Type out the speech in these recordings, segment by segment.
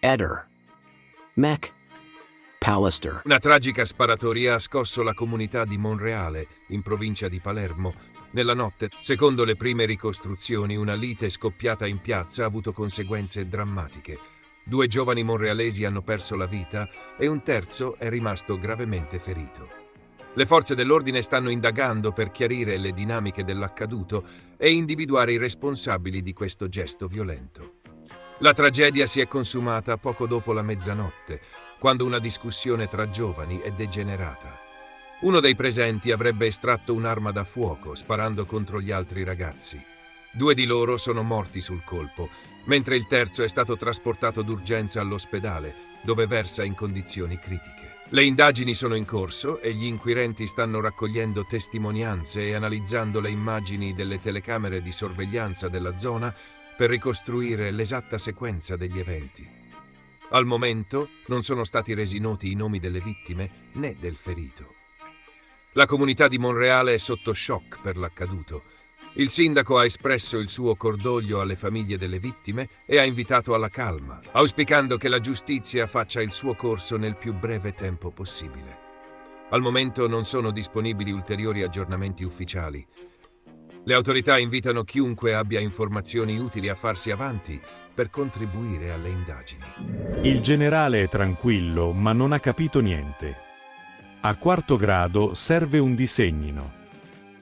Eder, Mac, Pallister. Una tragica sparatoria ha scosso la comunità di Monreale, in provincia di Palermo. Nella notte, secondo le prime ricostruzioni, una lite scoppiata in piazza ha avuto conseguenze drammatiche. 2 giovani monrealesi hanno perso la vita e un terzo è rimasto gravemente ferito. Le forze dell'ordine stanno indagando per chiarire le dinamiche dell'accaduto e individuare i responsabili di questo gesto violento. La tragedia si è consumata poco dopo la mezzanotte, quando una discussione tra giovani è degenerata. Uno dei presenti avrebbe estratto un'arma da fuoco, sparando contro gli altri ragazzi. 2 di loro sono morti sul colpo, mentre il terzo è stato trasportato d'urgenza all'ospedale, dove versa in condizioni critiche. Le indagini sono in corso e gli inquirenti stanno raccogliendo testimonianze e analizzando le immagini delle telecamere di sorveglianza della zona per ricostruire l'esatta sequenza degli eventi. Al momento non sono stati resi noti i nomi delle vittime né del ferito. La comunità di Monreale è sotto shock per l'accaduto. Il sindaco ha espresso il suo cordoglio alle famiglie delle vittime e ha invitato alla calma, auspicando che la giustizia faccia il suo corso nel più breve tempo possibile. Al momento non sono disponibili ulteriori aggiornamenti ufficiali. Le autorità invitano chiunque abbia informazioni utili a farsi avanti per contribuire alle indagini. Il generale è tranquillo, ma non ha capito niente. A 4° grado serve un disegnino.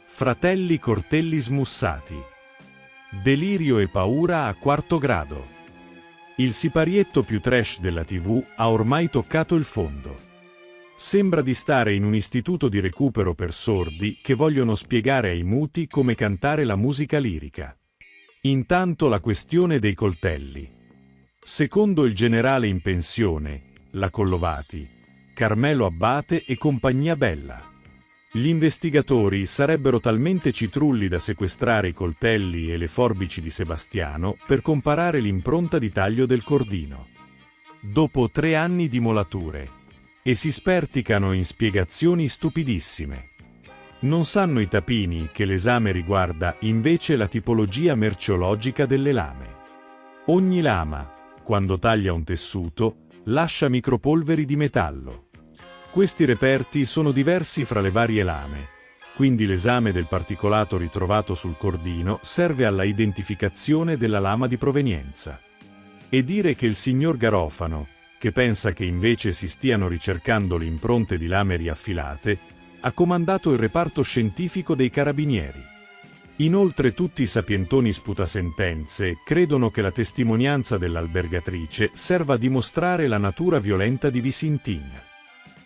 Fratelli Cortelli smussati. Delirio e paura a 4° grado. Il siparietto più trash della TV ha ormai toccato il fondo. Sembra di stare in un istituto di recupero per sordi che vogliono spiegare ai muti come cantare la musica lirica. Intanto la questione dei coltelli. Secondo il generale in pensione, la Collovati, Carmelo Abbate e compagnia bella. Gli investigatori sarebbero talmente citrulli da sequestrare i coltelli e le forbici di Sebastiano per comparare l'impronta di taglio del cordino. Dopo 3 anni di molature. E si sperticano in spiegazioni stupidissime. Non sanno i tapini che l'esame riguarda invece la tipologia merceologica delle lame. Ogni lama, quando taglia un tessuto, lascia micropolveri di metallo. Questi reperti sono diversi fra le varie lame, quindi l'esame del particolato ritrovato sul cordino serve alla identificazione della lama di provenienza. E dire che il signor Garofano, che pensa che invece si stiano ricercando le impronte di lame riaffilate, ha comandato il reparto scientifico dei carabinieri. Inoltre tutti i sapientoni sputasentenze credono che la testimonianza dell'albergatrice serva a dimostrare la natura violenta di Visintin.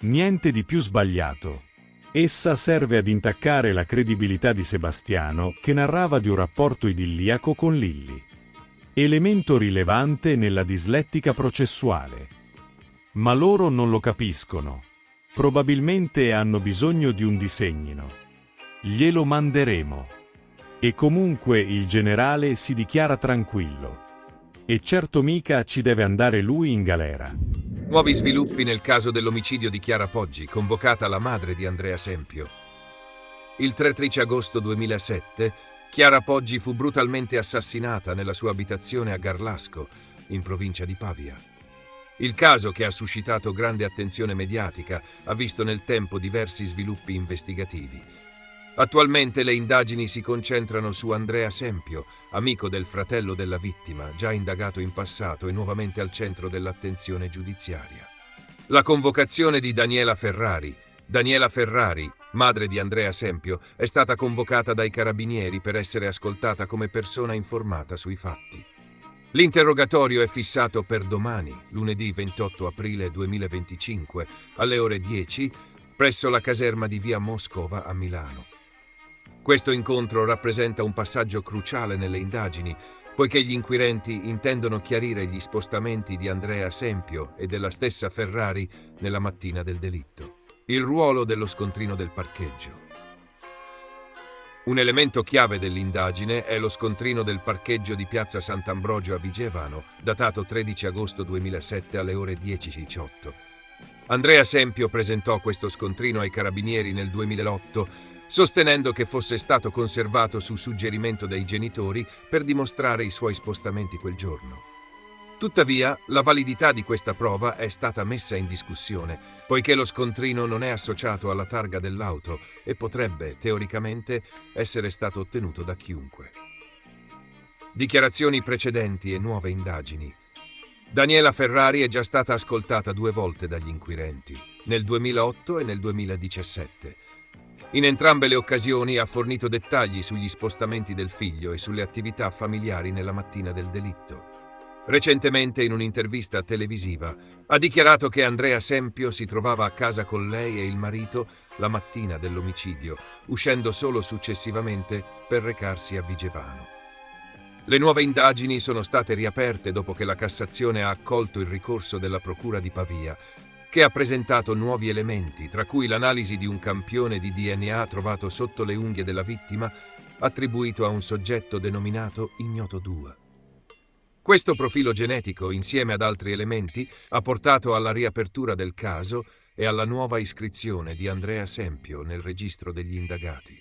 Niente di più sbagliato. Essa serve ad intaccare la credibilità di Sebastiano, che narrava di un rapporto idilliaco con Lilli. Elemento rilevante nella dislettica processuale. Ma loro non lo capiscono. Probabilmente hanno bisogno di un disegnino. Glielo manderemo. E comunque il generale si dichiara tranquillo. E certo mica ci deve andare lui in galera. Nuovi sviluppi nel caso dell'omicidio di Chiara Poggi, convocata la madre di Andrea Sempio. Il 13 agosto 2007, Chiara Poggi fu brutalmente assassinata nella sua abitazione a Garlasco, in provincia di Pavia. Il caso, che ha suscitato grande attenzione mediatica, ha visto nel tempo diversi sviluppi investigativi. Attualmente le indagini si concentrano su Andrea Sempio, amico del fratello della vittima, già indagato in passato e nuovamente al centro dell'attenzione giudiziaria. La convocazione di Daniela Ferrari. Daniela Ferrari, madre di Andrea Sempio, è stata convocata dai carabinieri per essere ascoltata come persona informata sui fatti. L'interrogatorio è fissato per domani, lunedì 28 aprile 2025, alle ore 10, presso la caserma di via Moscova a Milano. Questo incontro rappresenta un passaggio cruciale nelle indagini, poiché gli inquirenti intendono chiarire gli spostamenti di Andrea Sempio e della stessa Ferrari nella mattina del delitto. Il ruolo dello scontrino del parcheggio. Un elemento chiave dell'indagine è lo scontrino del parcheggio di piazza Sant'Ambrogio a Vigevano, datato 13 agosto 2007 alle ore 10:18. Andrea Sempio presentò questo scontrino ai carabinieri nel 2008, sostenendo che fosse stato conservato su suggerimento dei genitori per dimostrare i suoi spostamenti quel giorno. Tuttavia, la validità di questa prova è stata messa in discussione, poiché lo scontrino non è associato alla targa dell'auto e potrebbe, teoricamente, essere stato ottenuto da chiunque. Dichiarazioni precedenti e nuove indagini. Daniela Ferrari è già stata ascoltata 2 volte dagli inquirenti, nel 2008 e nel 2017. In entrambe le occasioni ha fornito dettagli sugli spostamenti del figlio e sulle attività familiari nella mattina del delitto. Recentemente, in un'intervista televisiva, ha dichiarato che Andrea Sempio si trovava a casa con lei e il marito la mattina dell'omicidio, uscendo solo successivamente per recarsi a Vigevano. Le nuove indagini sono state riaperte dopo che la Cassazione ha accolto il ricorso della Procura di Pavia, che ha presentato nuovi elementi, tra cui l'analisi di un campione di DNA trovato sotto le unghie della vittima, attribuito a un soggetto denominato Ignoto 2. Questo profilo genetico, insieme ad altri elementi, ha portato alla riapertura del caso e alla nuova iscrizione di Andrea Sempio nel registro degli indagati.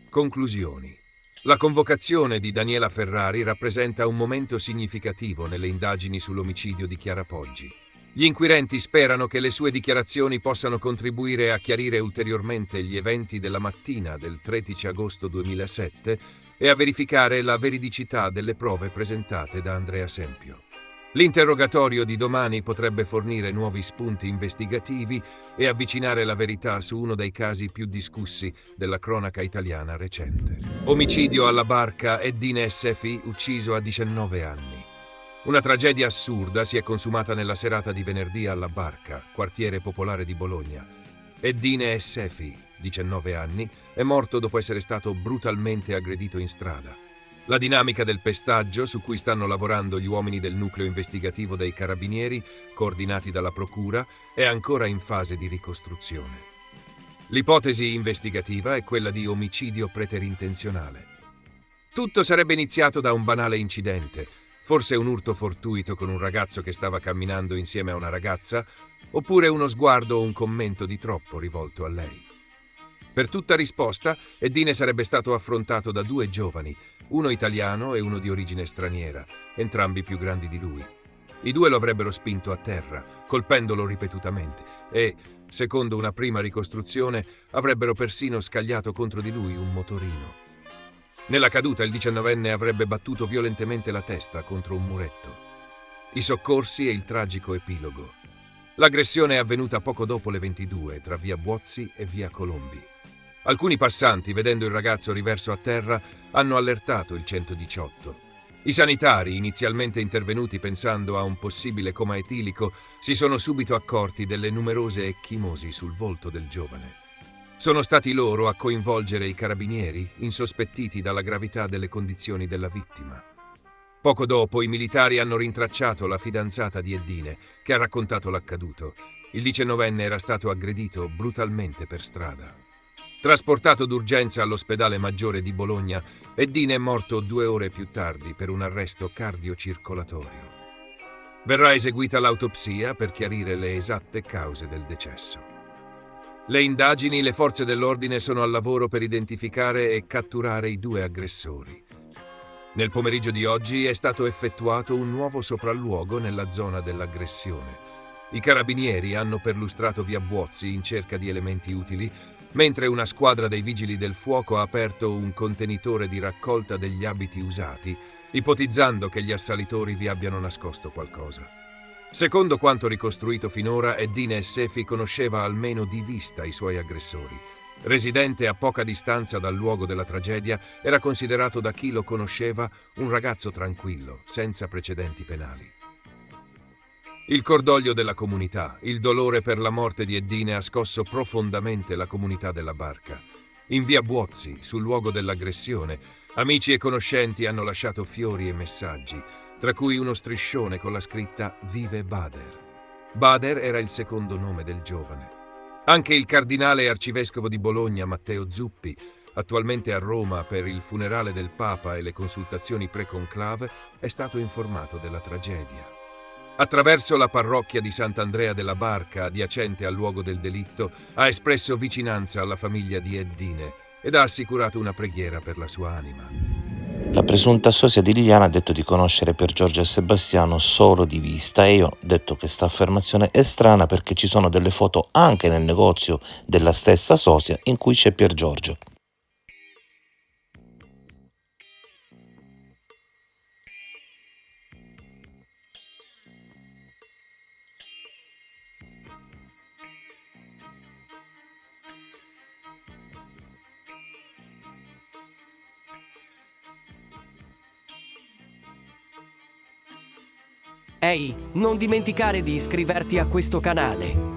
Conclusioni. La convocazione di Daniela Ferrari rappresenta un momento significativo nelle indagini sull'omicidio di Chiara Poggi. Gli inquirenti sperano che le sue dichiarazioni possano contribuire a chiarire ulteriormente gli eventi della mattina del 13 agosto 2007 e a verificare la veridicità delle prove presentate da Andrea Sempio. L'interrogatorio di domani potrebbe fornire nuovi spunti investigativi e avvicinare la verità su uno dei casi più discussi della cronaca italiana recente. Omicidio alla Barca, Eddine SFI ucciso a 19 anni. Una tragedia assurda si è consumata nella serata di venerdì alla Barca, quartiere popolare di Bologna. Eddine SFI, 19 anni, è morto dopo essere stato brutalmente aggredito in strada. La dinamica del pestaggio, su cui stanno lavorando gli uomini del nucleo investigativo dei Carabinieri, coordinati dalla Procura, è ancora in fase di ricostruzione. L'ipotesi investigativa è quella di omicidio preterintenzionale. Tutto sarebbe iniziato da un banale incidente, forse un urto fortuito con un ragazzo che stava camminando insieme a una ragazza, oppure uno sguardo o un commento di troppo rivolto a lei. Per tutta risposta, Eddine sarebbe stato affrontato da 2 giovani, uno italiano e uno di origine straniera, entrambi più grandi di lui. I 2 lo avrebbero spinto a terra, colpendolo ripetutamente, e, secondo una prima ricostruzione, avrebbero persino scagliato contro di lui un motorino. Nella caduta il 19enne avrebbe battuto violentemente la testa contro un muretto. I soccorsi e il tragico epilogo. L'aggressione è avvenuta poco dopo le 22 tra via Buozzi e via Colombi. Alcuni passanti, vedendo il ragazzo riverso a terra, hanno allertato il 118. I sanitari, inizialmente intervenuti pensando a un possibile coma etilico, si sono subito accorti delle numerose ecchimosi sul volto del giovane. Sono stati loro a coinvolgere i carabinieri, insospettiti dalla gravità delle condizioni della vittima. Poco dopo i militari hanno rintracciato la fidanzata di Eddine, che ha raccontato l'accaduto. Il 19enne era stato aggredito brutalmente per strada. Trasportato d'urgenza all'ospedale maggiore di Bologna, Eddine è morto 2 ore più tardi per un arresto cardiocircolatorio. Verrà eseguita l'autopsia per chiarire le esatte cause del decesso. Le indagini, le forze dell'ordine sono al lavoro per identificare e catturare i 2 aggressori. Nel pomeriggio di oggi è stato effettuato un nuovo sopralluogo nella zona dell'aggressione. I carabinieri hanno perlustrato via Buozzi in cerca di elementi utili, mentre una squadra dei vigili del fuoco ha aperto un contenitore di raccolta degli abiti usati, ipotizzando che gli assalitori vi abbiano nascosto qualcosa. Secondo quanto ricostruito finora, Eddine SFI conosceva almeno di vista i suoi aggressori. Residente a poca distanza dal luogo della tragedia, era considerato da chi lo conosceva un ragazzo tranquillo, senza precedenti penali. Il cordoglio della comunità, il dolore per la morte di Eddine ha scosso profondamente la comunità della Barca. In via Buozzi, sul luogo dell'aggressione, amici e conoscenti hanno lasciato fiori e messaggi, tra cui uno striscione con la scritta «Vive Bader». Bader era il secondo nome del giovane. Anche il cardinale e arcivescovo di Bologna, Matteo Zuppi, attualmente a Roma per il funerale del Papa e le consultazioni pre-conclave, è stato informato della tragedia. Attraverso la parrocchia di Sant'Andrea della Barca, adiacente al luogo del delitto, ha espresso vicinanza alla famiglia di Eddine ed ha assicurato una preghiera per la sua anima. La presunta sosia di Liliana ha detto di conoscere Pier Giorgio e Sebastiano solo di vista e io ho detto che sta affermazione è strana perché ci sono delle foto anche nel negozio della stessa sosia in cui c'è Pier Giorgio. Ehi, non dimenticare di iscriverti a questo canale.